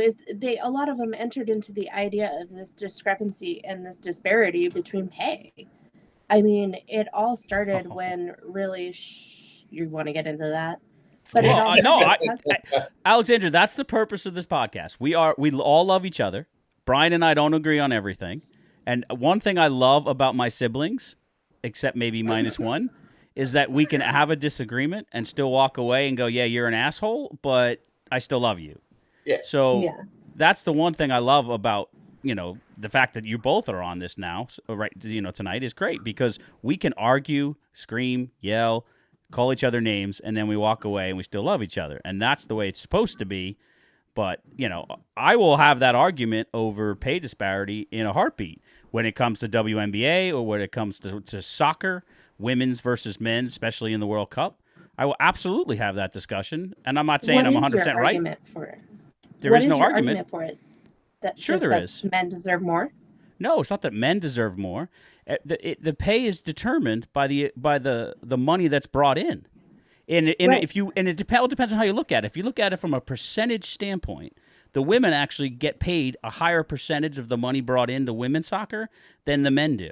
is a lot of them entered into the idea of this discrepancy and this disparity between pay. I mean, it all started when really you want to get into that, but it all Alexandra, that's the purpose of this podcast. We all love each other. Brian and I don't agree on everything, and one thing I love about my siblings, except maybe minus one, is that we can have a disagreement and still walk away and go, "Yeah, you're an asshole, but I still love you." Yeah. So that's the one thing I love about, the fact that you both are on this now, right? Tonight is great because we can argue, scream, yell, call each other names, and then we walk away and we still love each other. And that's the way it's supposed to be. But, I will have that argument over pay disparity in a heartbeat when it comes to WNBA or when it comes to soccer, women's versus men's, especially in the World Cup. I will absolutely have that discussion. And I'm not saying I'm 100% right. For it? There is no argument for it. That sure there is. Men deserve more? No, it's not that men deserve more. The pay is determined by the money that's brought in. And it all depends on how you look at it. If you look at it from a percentage standpoint, the women actually get paid a higher percentage of the money brought into women's soccer than the men do.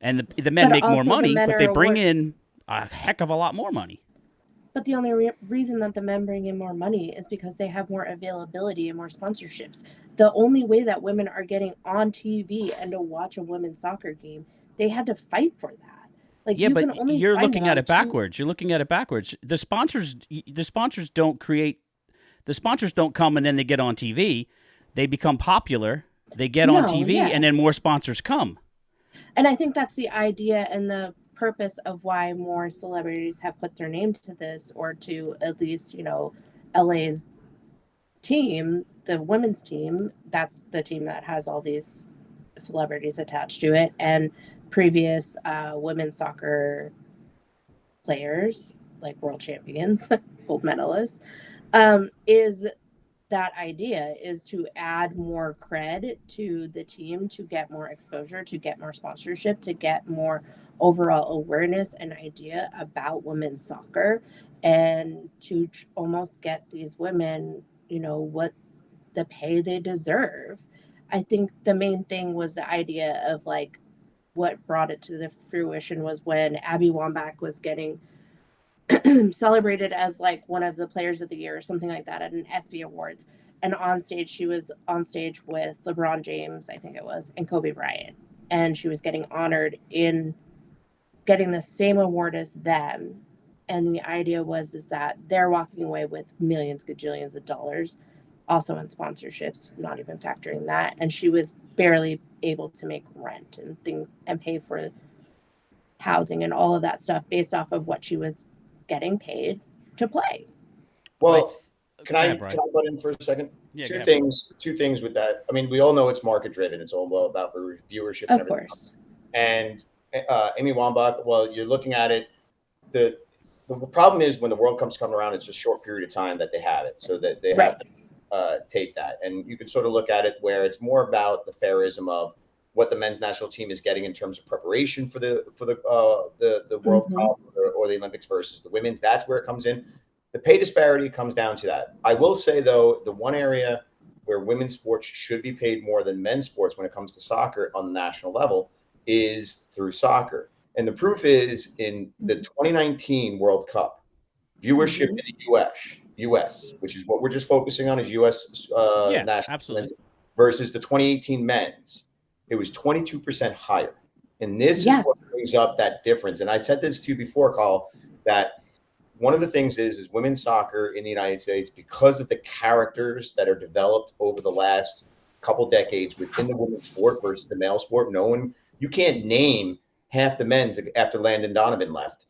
And the men make more money, but they bring in a heck of a lot more money. But the only reason that the men bring in more money is because they have more availability and more sponsorships. The only way that women are getting on TV and to watch a women's soccer game, they had to fight for that. Like, yeah, but you're looking at it backwards. You're looking at it backwards. The sponsors don't come and then they get on TV. They become popular. They get on TV, and then more sponsors come. And I think that's the idea and the purpose of why more celebrities have put their name to this, or to at least, LA's team, the women's team. That's the team that has all these celebrities attached to it, and previous women's soccer players, like world champions, gold medalists, is that idea is to add more cred to the team, to get more exposure, to get more sponsorship, to get more overall awareness and idea about women's soccer, and to almost get these women, what the pay they deserve. I think the main thing was the idea of like what brought it to the fruition was when Abby Wambach was getting celebrated as like one of the players of the year or something like that at an ESPY Awards. And on stage, she was on stage with LeBron James, I think it was, and Kobe Bryant. And she was getting honored in getting the same award as them. And the idea is that they're walking away with millions, gajillions of dollars, also in sponsorships, not even factoring that. And she was barely able to make rent and pay for housing and all of that stuff based off of what she was getting paid to play. Well, can I butt in for a second? Yeah, two things with that. I mean, we all know it's market driven. It's all about viewership. And of course. And Amy Wambach, well, you're looking at it. The problem is when the World Cup's coming around, it's a short period of time that they have it, so that they have to tape that. And you can sort of look at it where it's more about the fairism of what the men's national team is getting in terms of preparation for the World Cup or the Olympics versus the women's. That's where it comes in. The pay disparity comes down to that. I will say, though, the one area where women's sports should be paid more than men's sports when it comes to soccer on the national level is through soccer. And the proof is in the 2019 World Cup, viewership in the U.S., which is what we're just focusing on, is U.S. national absolutely. Versus the 2018 men's. It was 22% higher. And this is what brings up that difference. And I said this to you before, Carl, that one of the things is women's soccer in the United States, because of the characters that are developed over the last couple decades within the women's sport versus the male sport, you can't name half the men's after Landon Donovan left.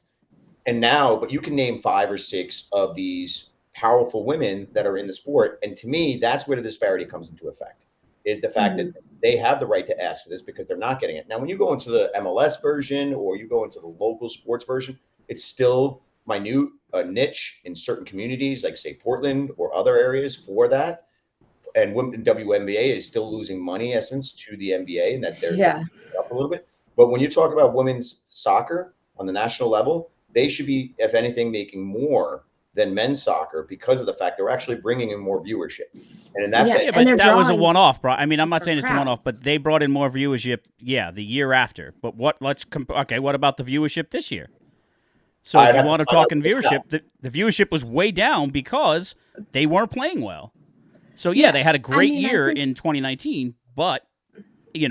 And now, but you can name 5 or 6 of these powerful women that are in the sport. And to me, that's where the disparity comes into effect, is the fact that they have the right to ask for this because they're not getting it. Now, when you go into the MLS version or you go into the local sports version, it's still minute, a niche in certain communities, like say Portland or other areas for that. And WNBA is still losing money, essence, to the NBA, and that they're up a little bit. But when you talk about women's soccer on the national level, they should be, if anything, making more than men's soccer because of the fact they're actually bringing in more viewership. And in that, but that was a one-off, bro. I mean, I'm not saying it's a one-off, but they brought in more viewership, the year after. But what about the viewership this year? So if you want to talk in viewership, the viewership was way down because they weren't playing well. So they had a great year in 2019, but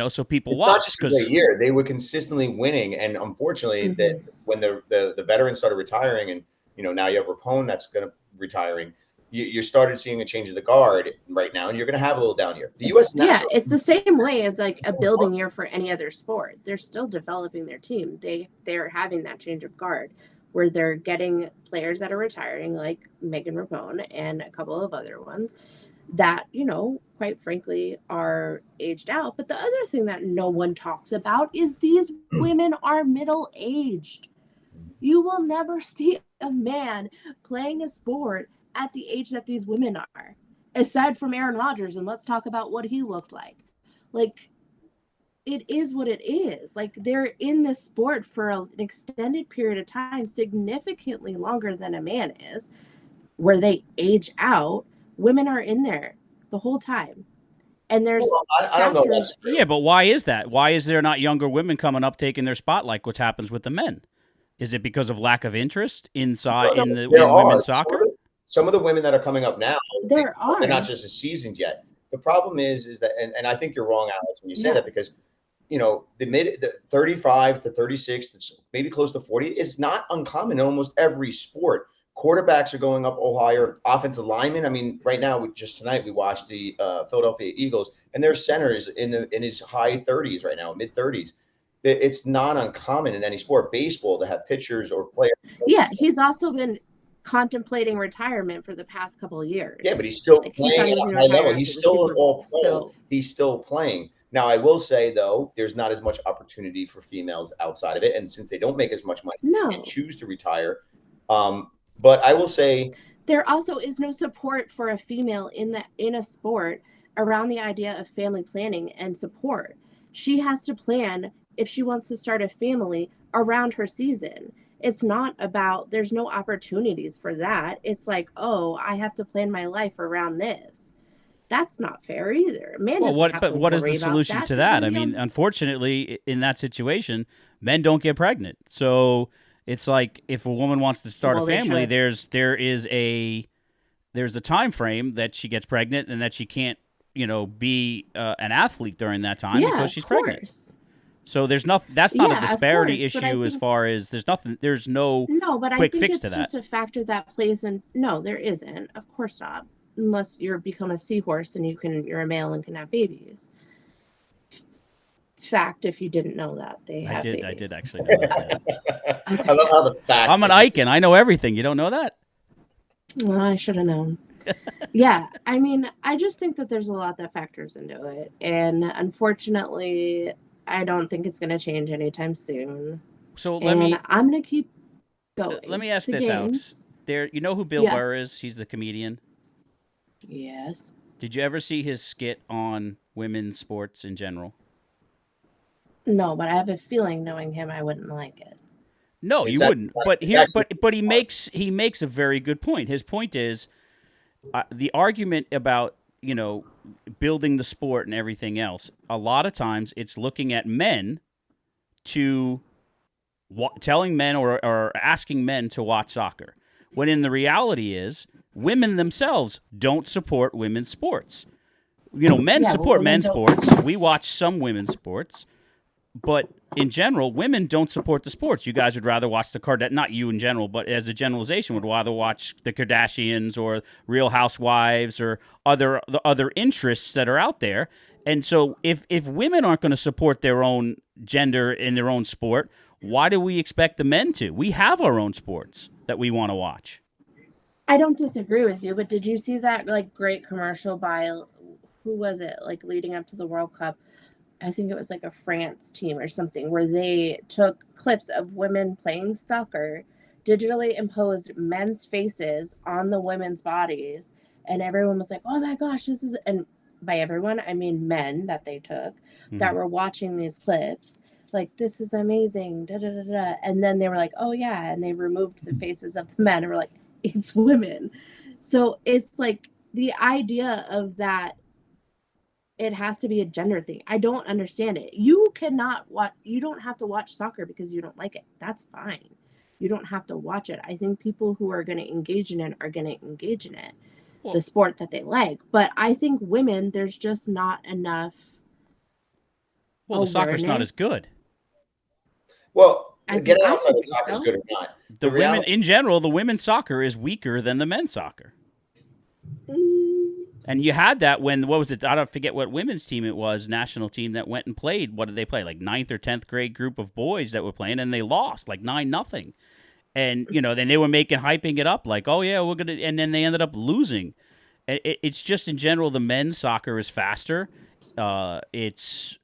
so people watched. Not just a great year; they were consistently winning, and unfortunately, that when the veterans started retiring, and now you have Rapone that's going to retiring, you started seeing a change of the guard right now, and you're going to have a little down year. The U.S. It's the same way as like a building year for any other sport. They're still developing their team. They're having that change of guard where they're getting players that are retiring, like Megan Rapone and a couple of other ones that, quite frankly, are aged out. But the other thing that no one talks about is these women are middle-aged. You will never see a man playing a sport at the age that these women are, aside from Aaron Rodgers. And let's talk about what he looked like. Like, it is what it is. Like, they're in this sport for an extended period of time, significantly longer than a man is, where they age out. Women are in there the whole time. And there's I don't know. Yeah, but why is that? Why is there not younger women coming up taking their spotlight, which happens with the men? Is it because of lack of interest in women's soccer? Some of the women that are coming up now, they're not just as seasoned yet. The problem is that, and I think you're wrong, Alex, when you say that, because the 35 to 36, maybe close to 40 is not uncommon in almost every sport. Quarterbacks are going up higher. Offensive linemen. I mean, right now, tonight we watched the Philadelphia Eagles, and their center is in his high 30s right now, mid 30s. It's not uncommon in any sport, baseball, to have pitchers or players. Yeah, he's also been contemplating retirement for the past couple of years. Yeah, but he's still playing at a high level. He's still an all-pro. So he's still playing. Now, I will say, though, there's not as much opportunity for females outside of it, and since they don't make as much money, they can choose to retire. But I will say there also is no support for a female in a sport around the idea of family planning and support. She has to plan if she wants to start a family around her season. It's not about, there's no opportunities for that. It's like, I have to plan my life around this. That's not fair either. What is the solution to that? I mean, unfortunately, in that situation, men don't get pregnant. So it's like if a woman wants to start a family, there's a time frame that she gets pregnant and that she can't, be an athlete during that time because she's pregnant. So there's nothing. That's not a disparity issue as far as there's nothing. There's no quick fix to that. It's just a factor that plays in. No, there isn't. Of course not. Unless you're become a seahorse and you're a male and can have babies. Fact, if you didn't know that, I did actually know that. Okay. I love how the fact. I'm an Iken. I know everything. You don't know that? Well, I should have known. Yeah, I mean, I just think that there's a lot that factors into it, and unfortunately, I don't think it's going to change anytime soon. So I'm going to keep going. Let me ask this, Alex. You know who Bill Burr is? He's the comedian. Yes. Did you ever see his skit on women's sports in general? No, but I have a feeling, knowing him, I wouldn't like it. No, you wouldn't. But he makes a very good point. His point is the argument about building the sport and everything else. A lot of times, it's looking at men telling men or asking men to watch soccer, when in the reality is women themselves don't support women's sports. Men support men's sports. We watch some women's sports. But in general, women don't support the sports. You guys would rather watch not you in general, but as a generalization, would rather watch the Kardashians or Real Housewives or the other interests that are out there. And so if women aren't going to support their own gender in their own sport, why do we expect the men to? We have our own sports that we want to watch. I don't disagree with you, but did you see that great commercial by, who was it, leading up to the World Cup? I think it was a France team or something, where they took clips of women playing soccer, digitally imposed men's faces on the women's bodies, and everyone was like, oh my gosh, this is, and by everyone, I mean men that they took that were watching these clips, this is amazing, da da da da. And then they were like, oh yeah, and they removed the faces of the men and were like, it's women. So it's like the idea of that it has to be a gender thing. I don't understand it. You don't have to watch soccer because you don't like it. That's fine. You don't have to watch it. I think people who are going to engage in it are going to engage in it, the sport that they like. But I think women, there's just not enough. Well, the soccer's not as good. Well, As get in, I outside don't the think soccer's so. good or not. The women, in general, the women's soccer is weaker than the men's soccer. And you had that when, what was it? I don't forget what women's team it was, national team that went and played. What did they play? Like 9th or 10th grade group of boys that were playing, and they lost like 9-0. And, you know, then they were hyping it up like, oh, yeah, we're going to, and then they ended up losing. It's just in general, the men's soccer is faster. It's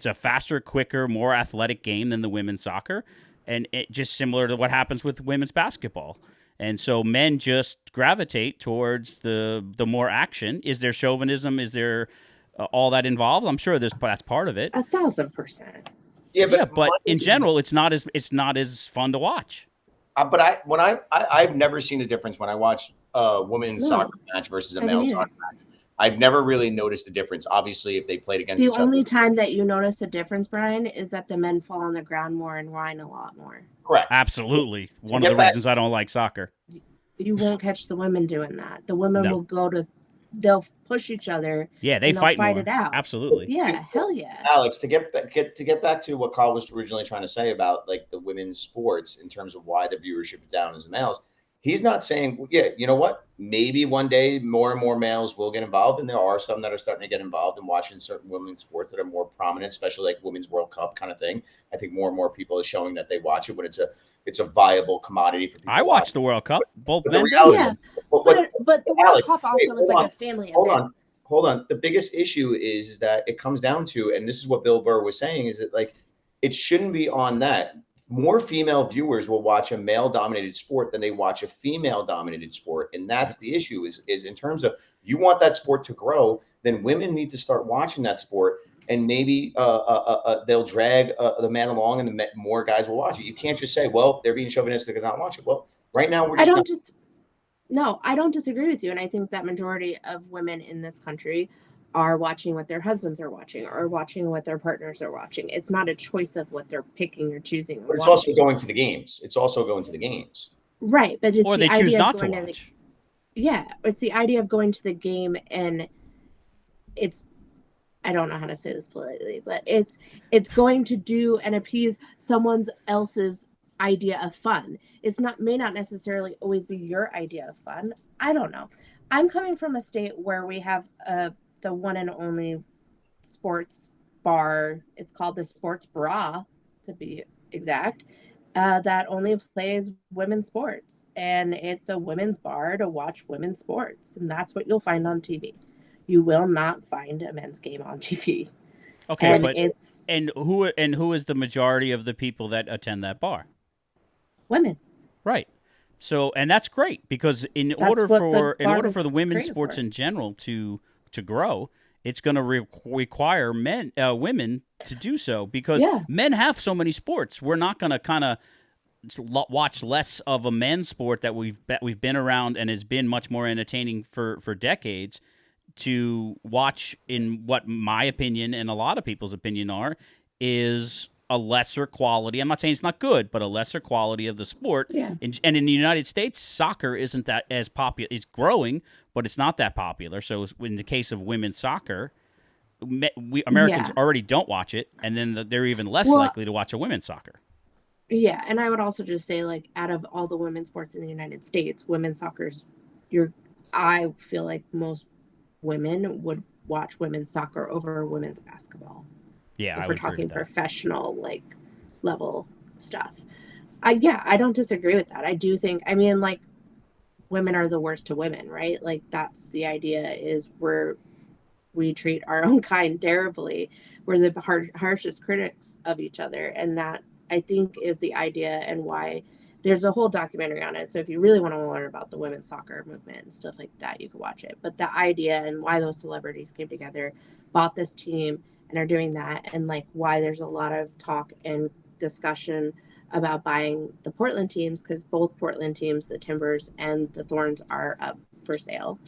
a faster, quicker, more athletic game than the women's soccer. And it just similar to what happens with women's basketball. And so men just gravitate towards the more action. Is there chauvinism? Is there all that involved? I'm sure that's part of it. 1,000%. Yeah, but in general, it's not as fun to watch. But I've never seen a difference when I watch a women's soccer match versus a male soccer match. I've never really noticed a difference. Obviously, if they played against each other. The only time that you notice a difference, Brian, is that the men fall on the ground more and whine a lot more. Correct. Absolutely. One of the reasons I don't like soccer. You won't catch the women doing that. The women they'll push each other. Yeah, they fight it out. Absolutely. Yeah, hell yeah. Alex, to get back to what Kyle was originally trying to say about like the women's sports in terms of why the viewership is down as the males. He's not saying, yeah, you know what? Maybe one day more and more males will get involved, and there are some that are starting to get involved in watching certain women's sports that are more prominent, especially like Women's World Cup kind of thing. I think more and more people are showing that they watch it when it's a viable commodity for people. I watch the World Cup, both men's and women's. But the World Cup also is like a family event. Hold on. The biggest issue is that it comes down to, and this is what Bill Burr was saying, is that like it shouldn't be on that. More female viewers will watch a male-dominated sport than they watch a female-dominated sport, and that's the issue. Is in terms of you want that sport to grow, then women need to start watching that sport, and maybe they'll drag the man along, and more guys will watch it. You can't just say, "Well, they're being chauvinistic and not watch it." Well, right now we're. I don't disagree with you, and I think that majority of women in this country are watching what their husbands are watching or watching what their partners are watching. It's not a choice of what they're picking or choosing. But it's also going to the games. Right. But it's or they choose not to watch. It's the idea of going to the game, and I don't know how to say this politely, but it's going to do and appease someone else's idea of fun. May not necessarily always be your idea of fun. I don't know. I'm coming from a state where we have the one and only sports bar. It's called the Sports Bra, to be exact, that only plays women's sports. And it's a women's bar to watch women's sports. And that's what you'll find on TV. You will not find a men's game on TV. Okay, and who is the majority of the people that attend that bar? Women. Right. So, and that's great because in order for the women's sports in general to grow, it's going to require women to do so because men have so many sports. We're not going to kind of watch less of a men's sport that we've been around and has been much more entertaining for decades to watch in what my opinion and a lot of people's opinion is a lesser quality. I'm not saying it's not good, but a lesser quality of the sport. Yeah. And in the United States, soccer isn't that as popular. It's growing, but it's not that popular. So in the case of women's soccer, Americans already don't watch it, and then they're even less likely to watch a women's soccer. Yeah, and I would also just say, like, out of all the women's sports in the United States, women's soccer's I feel like most women would watch women's soccer over women's basketball. Yeah, if we're talking professional level stuff. I don't disagree with that. I do think, like, women are the worst to women, right? Like, that's the idea, is we treat our own kind terribly. We're the harshest critics of each other, and that, I think, is the idea, and why there's a whole documentary on it. So if you really want to learn about the women's soccer movement and stuff like that, you can watch it. But the idea and why those celebrities came together, bought this team, and are doing that, and like why there's a lot of talk and discussion about buying the Portland teams because both Portland teams, the Timbers and the Thorns, are up for sale.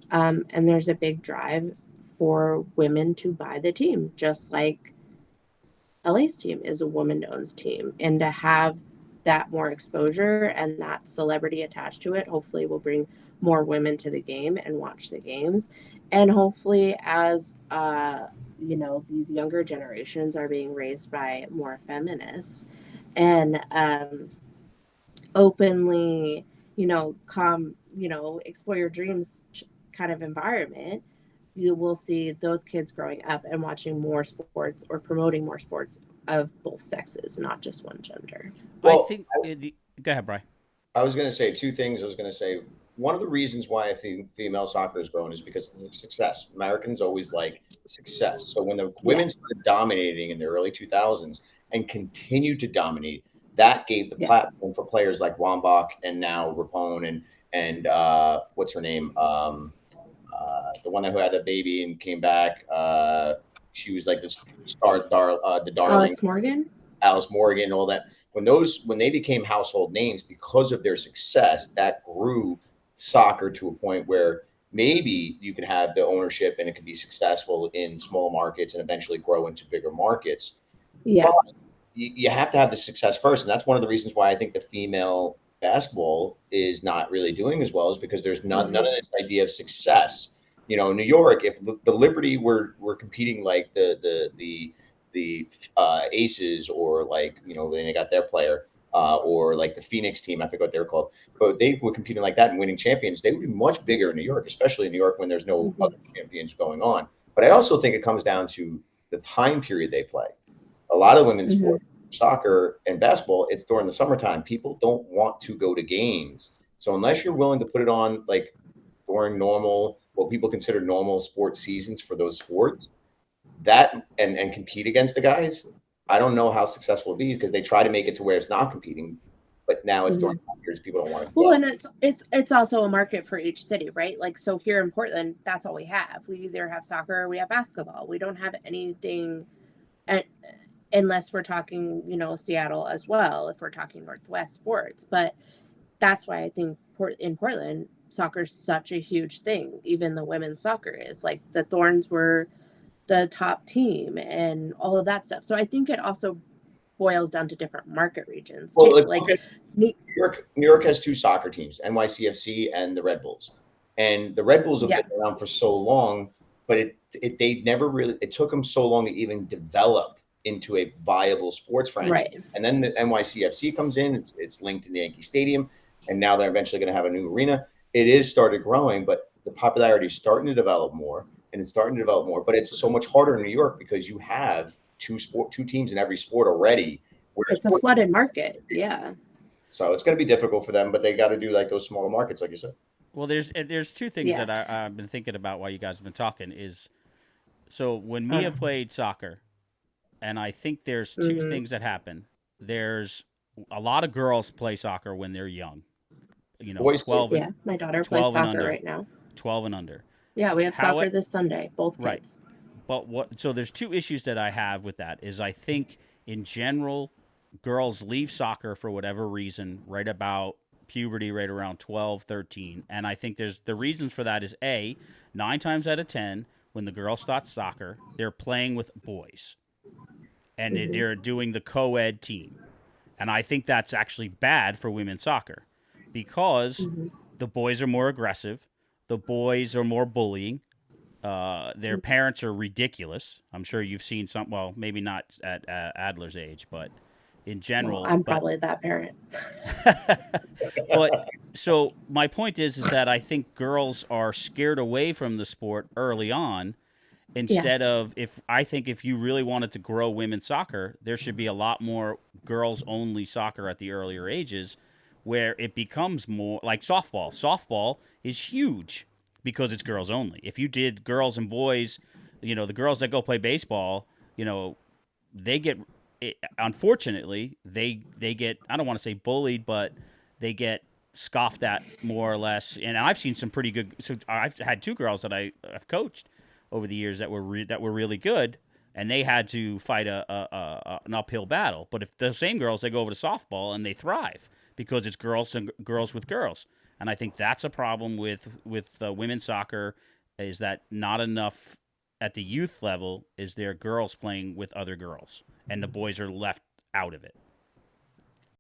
And there's a big drive for women to buy the team, just like LA's team is a woman-owned team. And to have that more exposure and that celebrity attached to it, hopefully will bring more women to the game and watch the games. And hopefully as these younger generations are being raised by more feminists and openly, explore your dreams kind of environment, you will see those kids growing up and watching more sports or promoting more sports of both sexes, not just one gender. Well, go ahead, Brian. I was going to say two things. I was going to say one of the reasons why I think female soccer has grown is because of success. Americans always like success. So when the women started dominating in the early 2000s and continued to dominate, that gave the platform for players like Wambach and now Rapone and what's her name? The one who had a baby and came back. She was like the darling. Alice Morgan, all that. When they became household names because of their success, that grew soccer to a point where maybe you can have the ownership and it can be successful in small markets and eventually grow into bigger markets. Yeah. But you have to have the success first. And that's one of the reasons why I think the female basketball is not really doing as well, is because there's none of this idea of success. In New York, if the Liberty were competing like the Aces, or like, when they got their player, or like the Phoenix team, I forget what they're called, but they were competing like that and winning champions, they would be much bigger in New York, especially in New York when there's no other champions going on. But I also think it comes down to the time period they play. A lot of women's sports, soccer and basketball, it's during the summertime. People don't want to go to games. So unless you're willing to put it on like during what people consider normal sports seasons for those sports, that and compete against the guys, I don't know how successful it'll be, because they try to make it to where it's not competing, but now it's during periods people don't want to. Well, and it's also a market for each city, right? Like, so here in Portland, that's all we have. We either have soccer or we have basketball. We don't have anything, unless we're talking, Seattle as well, if we're talking Northwest sports. But that's why I think in Portland, soccer is such a huge thing. Even the women's soccer is, like, the Thorns were the top team and all of that stuff. So I think it also boils down to different market regions too. Well, like New York has two soccer teams, NYCFC and the Red Bulls. And the Red Bulls have been around for so long, but they never really, it took them so long to even develop into a viable sports franchise. Right. And then the NYCFC comes in, it's linked to the Yankee Stadium, and now they're eventually going to have a new arena. It is started growing, but the popularity is starting to develop more, but it's so much harder in New York because you have two teams in every sport already. It's a flooded market. Yeah. So it's going to be difficult for them, but they got to do like those smaller markets, like you said. Well, there's two things that I've been thinking about while you guys have been talking. Is so when Mia played soccer, and I think there's two things that happen. There's a lot of girls play soccer when they're young. Boys 12. Yeah, my daughter plays soccer right now. 12 and under. Yeah, we have soccer this Sunday, both kids. Right. But so there's two issues that I have with that. Is I think in general, girls leave soccer for whatever reason right about puberty, right around 12, 13. And I think the reasons for that is 9 times out of 10, when the girl starts soccer, they're playing with boys. And they're doing the co-ed team. And I think that's actually bad for women's soccer because the boys are more aggressive. The boys are more bullying. Their parents are ridiculous. I'm sure you've seen some, well, maybe not at Adler's age, but in general. Well, I'm probably that parent. But so my point is that I think girls are scared away from the sport early on. Instead of, if you really wanted to grow women's soccer, there should be a lot more girls only soccer at the earlier ages, where it becomes more like softball. Softball is huge because it's girls only. If you did girls and boys, the girls that go play baseball, they get, unfortunately, they get, I don't want to say bullied, but they get scoffed at more or less. And I've seen some pretty good, so I've had two girls that I've coached over the years that were really good, and they had to fight an uphill battle. But if the same girls, they go over to softball and they thrive because it's girls with girls. And I think that's a problem with women's soccer, is that not enough at the youth level is there girls playing with other girls, and the boys are left out of it.